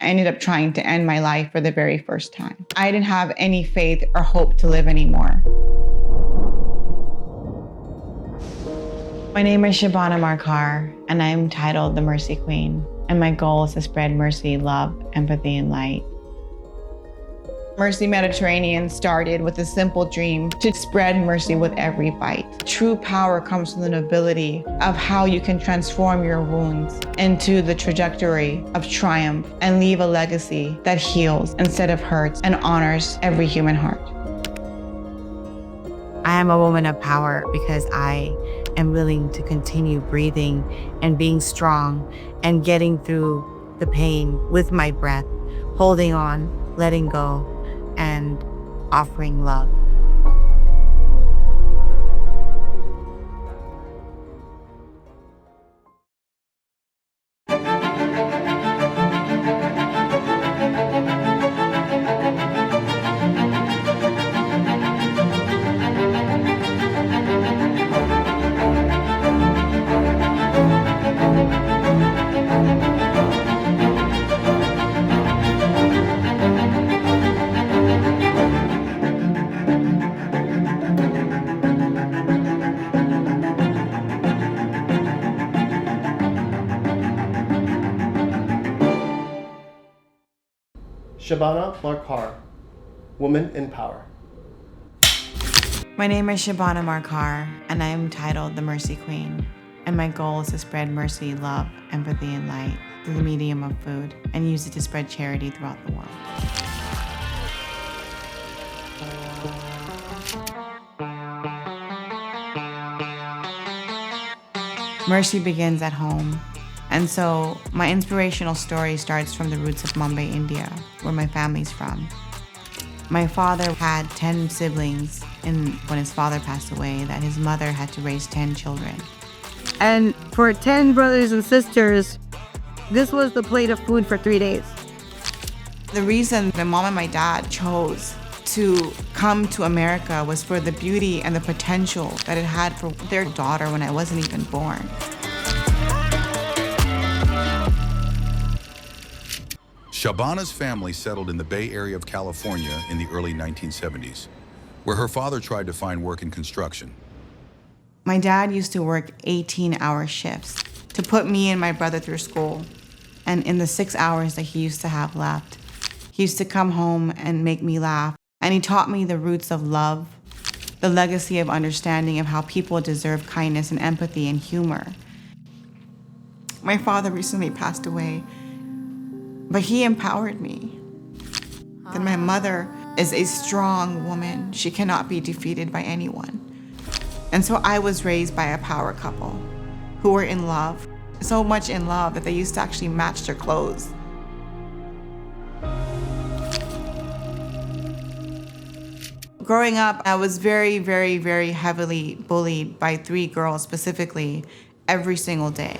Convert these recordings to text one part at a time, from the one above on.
I ended up trying to end my life for the very first time. I didn't have any faith or hope to live anymore. My name is Shabana Markar, and I am titled the Mercy Queen. And my goal is to spread mercy, love, empathy, and light. Mercy Mediterranean started with a simple dream to spread mercy with every bite. True power comes from the nobility of how you can transform your wounds into the trajectory of triumph and leave a legacy that heals instead of hurts and honors every human heart. I am a woman of power because I am willing to continue breathing and being strong and getting through the pain with my breath, holding on, letting go, and offering love. Shabana Markar, Woman in Power. My name is Shabana Markar, and I am titled the Mercy Queen. And my goal is to spread mercy, love, empathy, and light through the medium of food and use it to spread charity throughout the world. Mercy begins at home. And so my inspirational story starts from the roots of Mumbai, India, where my family's from. My father had 10 siblings, and when his father passed away, that his mother had to raise 10 children. And for 10 brothers and sisters, this was the plate of food for 3 days. The reason my mom and my dad chose to come to America was for the beauty and the potential that it had for their daughter when I wasn't even born. Shabana's family settled in the Bay Area of California in the early 1970s, where her father tried to find work in construction. My dad used to work 18-hour shifts to put me and my brother through school. And in the 6 hours that he used to have left, he used to come home and make me laugh. And he taught me the roots of love, the legacy of understanding of how people deserve kindness and empathy and humor. My father recently passed away, but he empowered me. That my mother is a strong woman. She cannot be defeated by anyone. And so I was raised by a power couple who were in love, so much in love that they used to actually match their clothes. Growing up, I was very, very, very heavily bullied by 3 girls specifically every single day.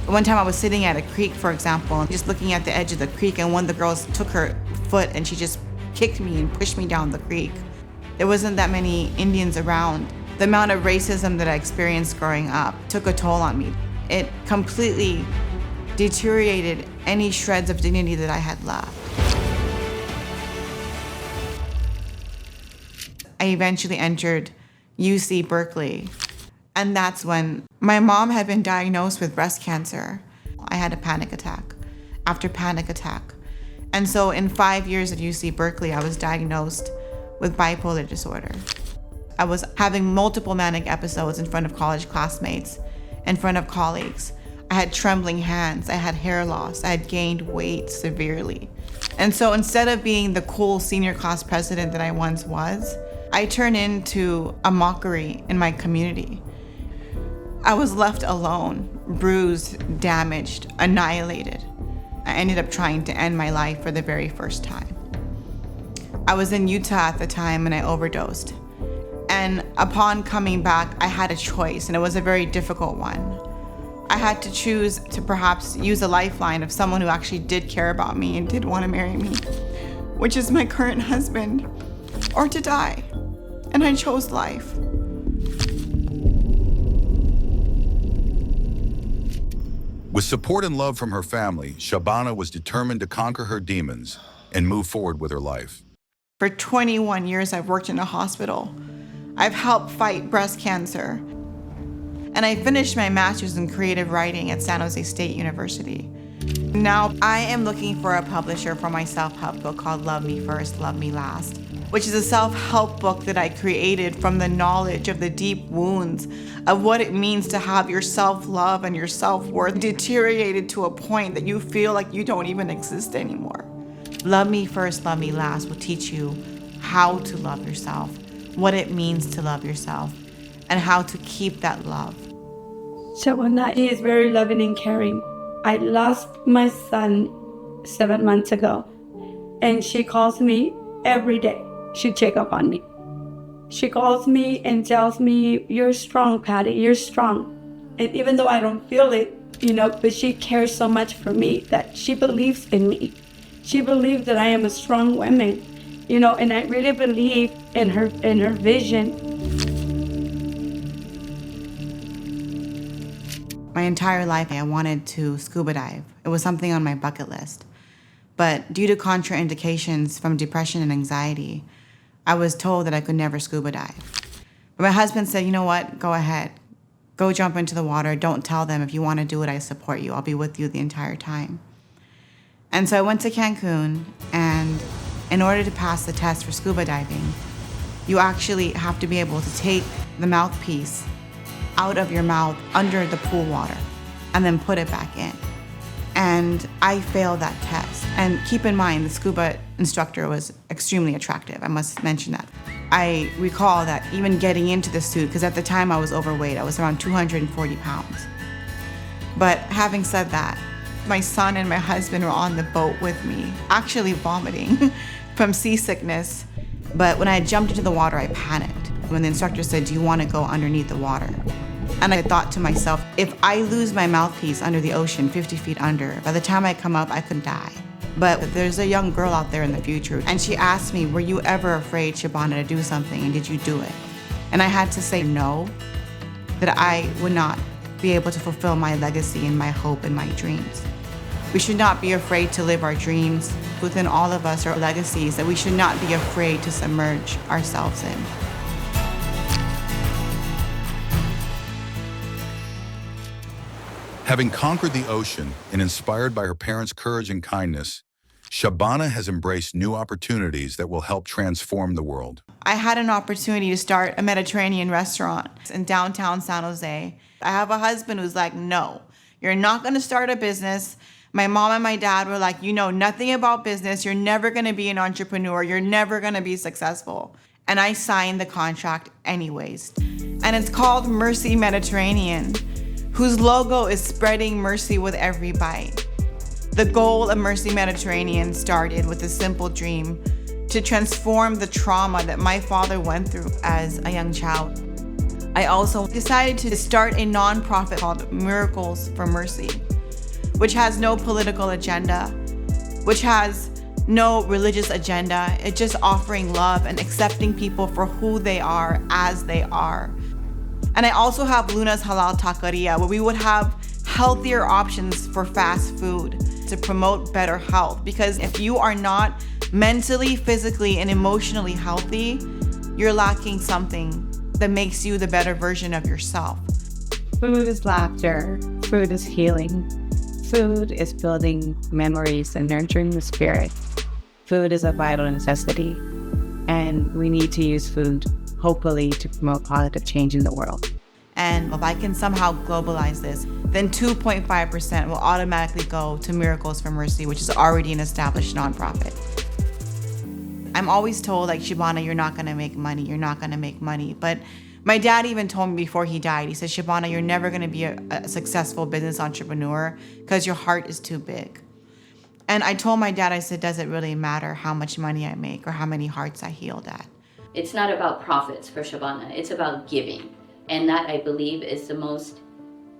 One time I was sitting at a creek, for example, just looking at the edge of the creek, and one of the girls took her foot and she just kicked me and pushed me down the creek. There wasn't that many Indians around. The amount of racism that I experienced growing up took a toll on me. It completely deteriorated any shreds of dignity that I had left. I eventually entered UC Berkeley. And that's when my mom had been diagnosed with breast cancer. I had a panic attack after panic attack. And so in 5 years at UC Berkeley, I was diagnosed with bipolar disorder. I was having multiple manic episodes in front of college classmates, in front of colleagues. I had trembling hands, I had hair loss, I had gained weight severely. And so instead of being the cool senior class president that I once was, I turned into a mockery in my community. I was left alone, bruised, damaged, annihilated. I ended up trying to end my life for the very first time. I was in Utah at the time and I overdosed. And upon coming back, I had a choice, and it was a very difficult one. I had to choose to perhaps use a lifeline of someone who actually did care about me and did want to marry me, which is my current husband, or to die. And I chose life. With support and love from her family, Shabana was determined to conquer her demons and move forward with her life. For 21 years, I've worked in a hospital. I've helped fight breast cancer. And I finished my master's in creative writing at San Jose State University. Now I am looking for a publisher for my self-help book called Love Me First, Love Me Last, which is a self-help book that I created from the knowledge of the deep wounds of what it means to have your self-love and your self-worth deteriorated to a point that you feel like you don't even exist anymore. Love Me First, Love Me Last will teach you how to love yourself, what it means to love yourself, and how to keep that love. Shabana is very loving and caring. I lost my son 7 months ago, and she calls me every day. She check up on me. She calls me and tells me, "You're strong, Patty, you're strong." And even though I don't feel it, but she cares so much for me that she believes in me. She believes that I am a strong woman, and I really believe in her vision. My entire life, I wanted to scuba dive. It was something on my bucket list. But due to contraindications from depression and anxiety, I was told that I could never scuba dive. But my husband said, "You know what? Go ahead. Go jump into the water. Don't tell them. If you want to do it, I support you. I'll be with you the entire time." And so I went to Cancun, and in order to pass the test for scuba diving, you actually have to be able to take the mouthpiece out of your mouth under the pool water and then put it back in. And I failed that test. And keep in mind, the scuba instructor was extremely attractive. I must mention that. I recall that even getting into the suit, because at the time I was overweight, I was around 240 pounds. But having said that, my son and my husband were on the boat with me, actually vomiting from seasickness. But when I jumped into the water, I panicked when the instructor said, "Do you want to go underneath the water?" And I thought to myself, if I lose my mouthpiece under the ocean 50 feet under, by the time I come up, I could die. But there's a young girl out there in the future, and she asked me, "Were you ever afraid, Shabana, to do something, and did you do it?" And I had to say no, that I would not be able to fulfill my legacy and my hope and my dreams. We should not be afraid to live our dreams. Within all of us are legacies that we should not be afraid to submerge ourselves in. Having conquered the ocean and inspired by her parents' courage and kindness, Shabana has embraced new opportunities that will help transform the world. I had an opportunity to start a Mediterranean restaurant in downtown San Jose. I have a husband who's like, "No, you're not gonna start a business." My mom and my dad were like, "You know nothing about business. You're never gonna be an entrepreneur. You're never gonna be successful." And I signed the contract anyways. And it's called Mercy Mediterranean, whose logo is spreading mercy with every bite. The goal of Mercy Mediterranean started with a simple dream to transform the trauma that my father went through as a young child. I also decided to start a nonprofit called Miracles for Mercy, which has no political agenda, which has no religious agenda. It's just offering love and accepting people for who they are as they are. And I also have Luna's Halal Taqueria, where we would have healthier options for fast food to promote better health. Because if you are not mentally, physically, and emotionally healthy, you're lacking something that makes you the better version of yourself. Food is laughter. Food is healing. Food is building memories and nurturing the spirit. Food is a vital necessity, and we need to use food, hopefully, to promote positive change in the world. And if I can somehow globalize this, then 2.5% will automatically go to Miracles for Mercy, which is already an established nonprofit. I'm always told, like, "Shabana, you're not gonna make money, you're not gonna make money." But my dad even told me before he died, he said, "Shabana, you're never gonna be a successful business entrepreneur because your heart is too big." And I told my dad, I said, "Does it really matter how much money I make or how many hearts I healed at?" It's not about profits for Shabana, it's about giving. And that, I believe, is the most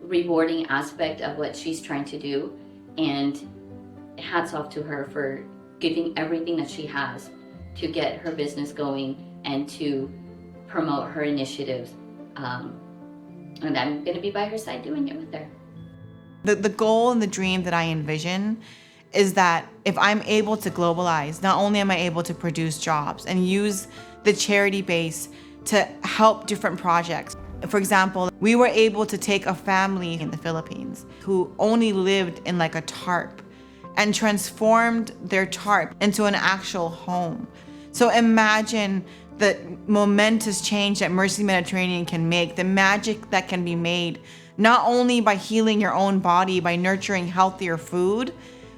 rewarding aspect of what she's trying to do. And hats off to her for giving everything that she has to get her business going and to promote her initiatives. And I'm going to be by her side doing it with her. The goal and the dream that I envision is that if I'm able to globalize, not only am I able to produce jobs and use the charity base to help different projects. For example, we were able to take a family in the Philippines who only lived in like a tarp and transformed their tarp into an actual home. So imagine the momentous change that Mercy Mediterranean can make, the magic that can be made, not only by healing your own body, by nurturing healthier food,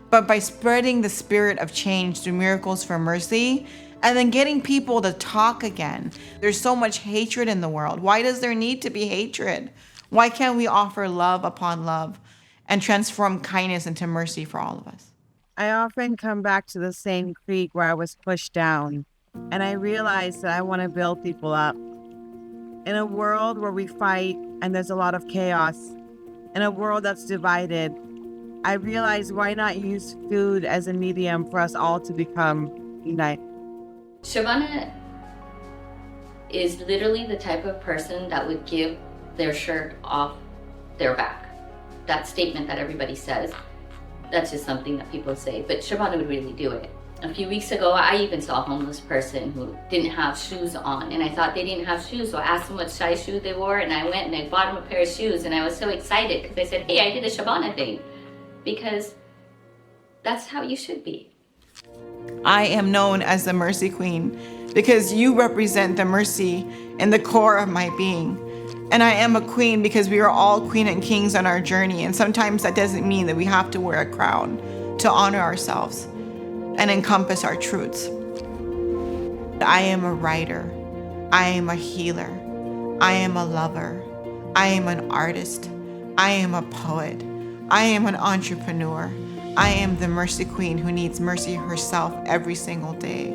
but by spreading the spirit of change through Miracles for Mercy, and then getting people to talk again. There's so much hatred in the world. Why does there need to be hatred? Why can't we offer love upon love and transform kindness into mercy for all of us? I often come back to the same creek where I was pushed down, and I realize that I want to build people up. In a world where we fight and there's a lot of chaos, in a world that's divided, I realize why not use food as a medium for us all to become united. Shabana is literally the type of person that would give their shirt off their back. That statement that everybody says, that's just something that people say, but Shabana would really do it. A few weeks ago, I even saw a homeless person who didn't have shoes on, and I thought they didn't have shoes, so I asked them what size shoe they wore, and I went and I bought them a pair of shoes, and I was so excited because I said, hey, I did a Shabana thing, because that's how you should be. I am known as the Mercy Queen because you represent the mercy in the core of my being. And I am a queen because we are all queen and kings on our journey. And sometimes that doesn't mean that we have to wear a crown to honor ourselves and encompass our truths. I am a writer. I am a healer. I am a lover. I am an artist. I am a poet. I am an entrepreneur. I am the Mercy Queen who needs mercy herself every single day.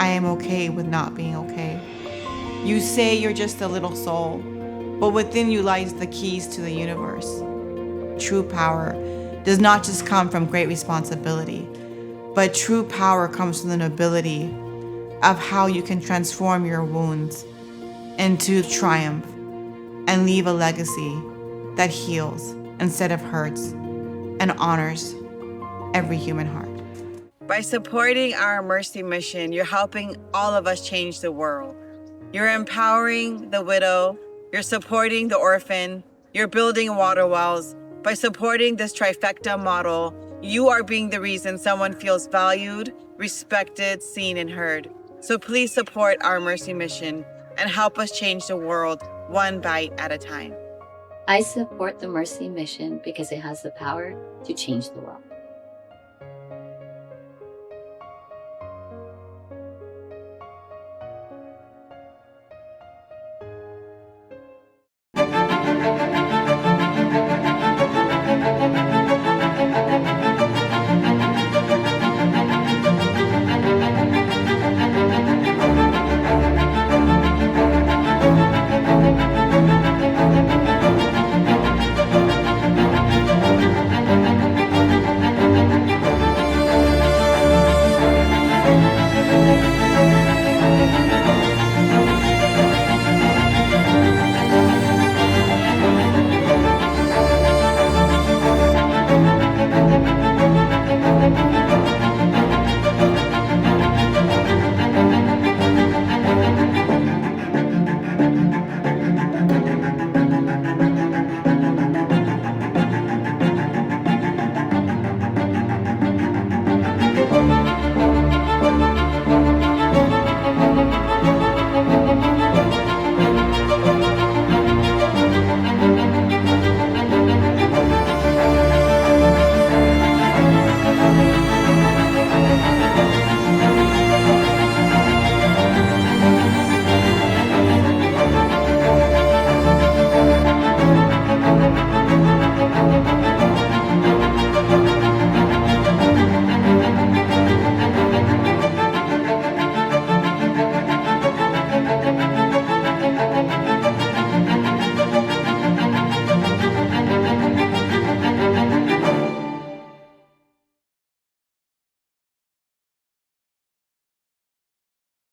I am okay with not being okay. You say you're just a little soul, but within you lies the keys to the universe. True power does not just come from great responsibility, but true power comes from the nobility of how you can transform your wounds into triumph and leave a legacy that heals instead of hurts and honors every human heart. By supporting our Mercy mission, you're helping all of us change the world. You're empowering the widow, you're supporting the orphan, you're building water wells. By supporting this trifecta model, you are being the reason someone feels valued, respected, seen, and heard. So please support our Mercy mission and help us change the world one bite at a time. I support the Mercy mission because it has the power to change the world.